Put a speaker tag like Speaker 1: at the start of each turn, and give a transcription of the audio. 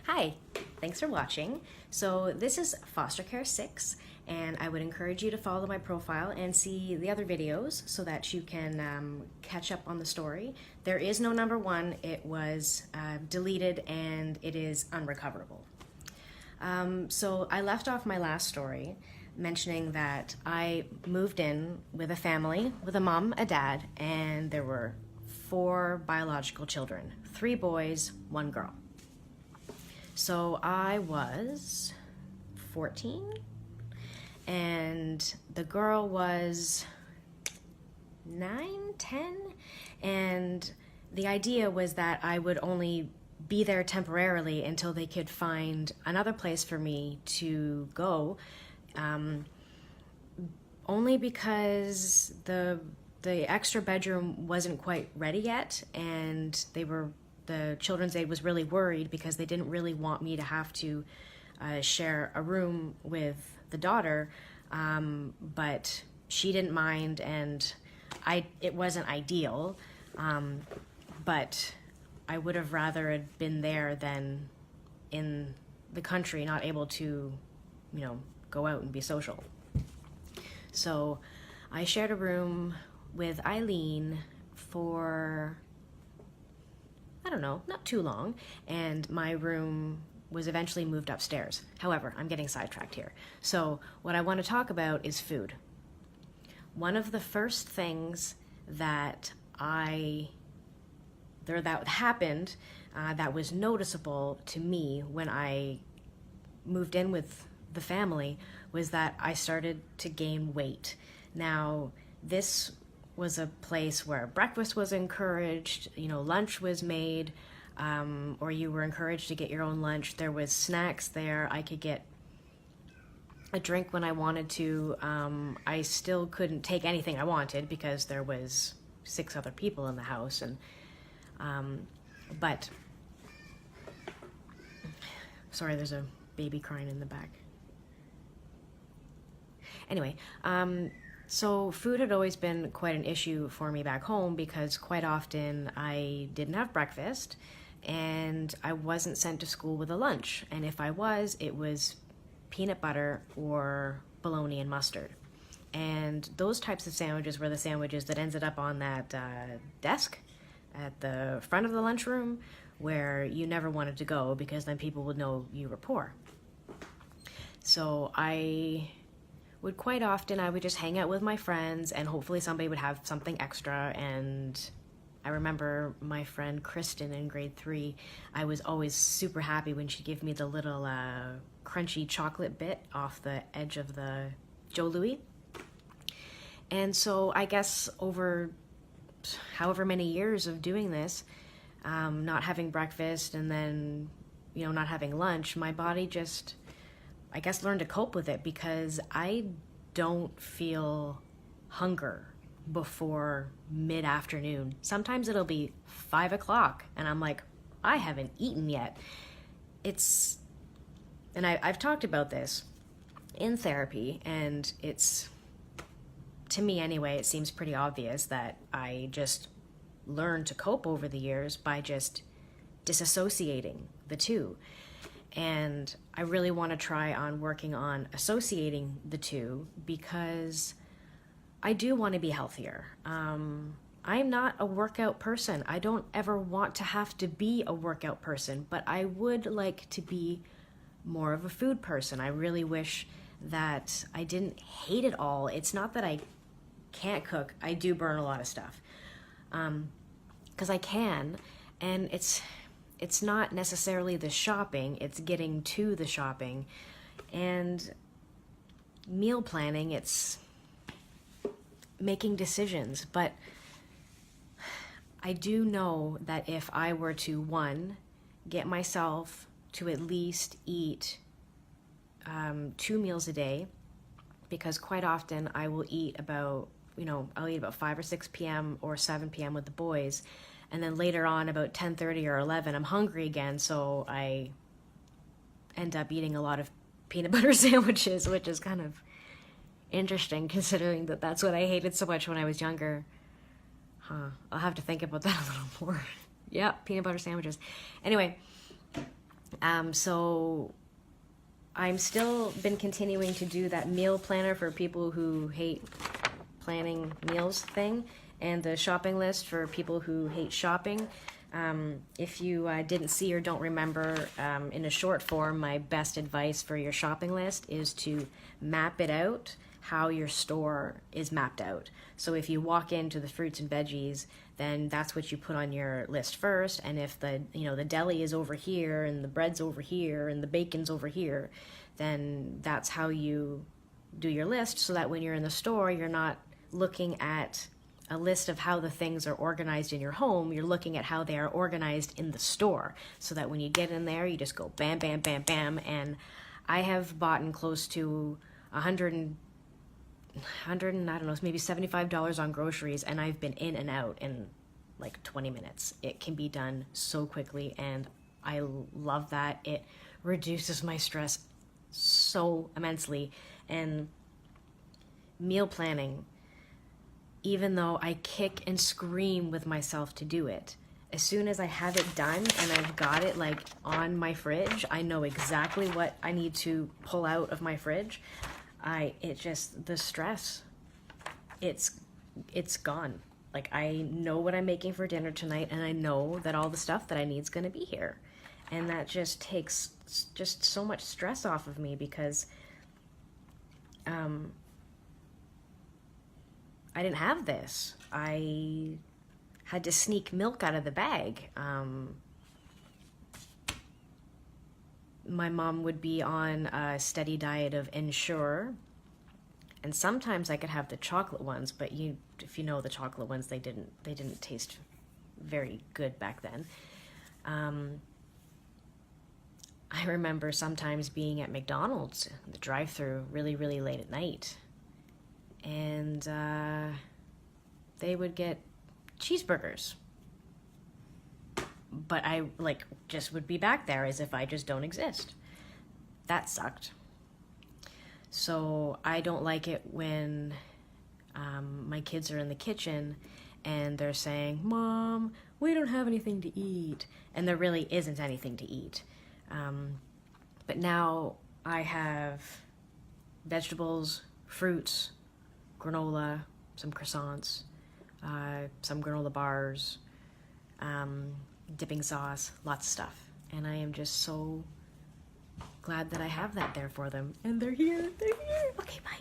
Speaker 1: Hi, thanks for watching. So this is Foster Care 6, and I would encourage you to follow my profile and see the other videos so that you can catch up on the story. There is no number 1. It was deleted and it is unrecoverable. So I left off my last story mentioning that I moved in with a family, with a mom, a dad, and there were 4 biological children, 3 boys, 1 girl. So I was 14 and the girl was 9, 10, and the idea was that I would only be there temporarily until they could find another place for me to go, only because the extra bedroom wasn't quite ready yet, and the children's aid was really worried because they didn't really want me to have to share a room with the daughter, but she didn't mind, and it wasn't ideal, but I would have rather had been there than in the country, not able to, go out and be social. So I shared a room with Eileen for, I don't know, not too long, and my room was eventually moved upstairs. However, I'm getting sidetracked here. So what I want to talk about is food. One of the first things that happened that was noticeable to me when I moved in with the family was that I started to gain weight. Now, this was a place where breakfast was encouraged, lunch was made, or you were encouraged to get your own lunch. There was snacks there. I could get a drink when I wanted to. I still couldn't take anything I wanted because there was 6 other people in the house, and but sorry, there's a baby crying in the back. Anyway, so food had always been quite an issue for me back home because quite often I didn't have breakfast and I wasn't sent to school with a lunch. And if I was, it was peanut butter or bologna and mustard. And those types of sandwiches were the sandwiches that ended up on that desk at the front of the lunchroom where you never wanted to go because then people would know you were poor. So I would just hang out with my friends and hopefully somebody would have something extra. And I remember my friend Kristen in grade 3, I was always super happy when she'd give me the little crunchy chocolate bit off the edge of the Joe Louis. And so I guess over however many years of doing this, not having breakfast and then, not having lunch, my body just, I guess, learned to cope with it because I don't feel hunger before mid-afternoon. Sometimes it'll be 5 o'clock and I'm like, I haven't eaten yet. And I've talked about this in therapy, and to me anyway, it seems pretty obvious that I just learned to cope over the years by just disassociating the two. And I really want to try on working on associating the two because I do want to be healthier. I'm not a workout person. I don't ever want to have to be a workout person, but I would like to be more of a food person. I really wish that I didn't hate it all. It's not that I can't cook. I do burn a lot of stuff because I can, and it's not necessarily the shopping, it's getting to the shopping. And meal planning, it's making decisions. But I do know that if I were to, 1, get myself to at least eat 2 meals a day, because quite often I will eat about, I'll eat about 5 or 6 p.m. or 7 p.m. with the boys. And then later on, about 10:30 or 11, I'm hungry again, so I end up eating a lot of peanut butter sandwiches, which is kind of interesting considering that that's what I hated so much when I was younger. I'll have to think about that a little more. Yeah, peanut butter sandwiches. Anyway, So I'm still been continuing to do that meal planner for people who hate planning meals thing, and the shopping list for people who hate shopping. If you didn't see or don't remember, in a short form, my best advice for your shopping list is to map it out how your store is mapped out. So if you walk into the fruits and veggies, then that's what you put on your list first. And if the the deli is over here and the bread's over here and the bacon's over here, then that's how you do your list, so that when you're in the store, you're not looking at a list of how the things are organized in your home. You're looking at how they are organized in the store, so that when you get in there, you just go bam, bam, bam, bam. And I have bought in close to 100 and I don't know, maybe $75 on groceries, and I've been in and out in like 20 minutes. It can be done so quickly, and I love that. It reduces my stress so immensely. And meal planning, even though I kick and scream with myself to do it, as soon as I have it done and I've got it like on my fridge, I know exactly what I need to pull out of my fridge. The stress, it's gone. Like, I know what I'm making for dinner tonight, and I know that all the stuff that I need is going to be here. And that just takes just so much stress off of me, because I didn't have this. I had to sneak milk out of the bag. My mom would be on a steady diet of Ensure, and sometimes I could have the chocolate ones, but if you know the chocolate ones, they didn't taste very good back then. I remember sometimes being at McDonald's, the drive-thru, really, really late at night, and they would get cheeseburgers, but I just would be back there as if I just don't exist. That sucked. So I don't like it when my kids are in the kitchen and they're saying, "Mom, we don't have anything to eat," and there really isn't anything to eat. But now I have vegetables, fruits, granola, some croissants, some granola bars, dipping sauce, lots of stuff. And I am just so glad that I have that there for them. And they're here. Okay, bye.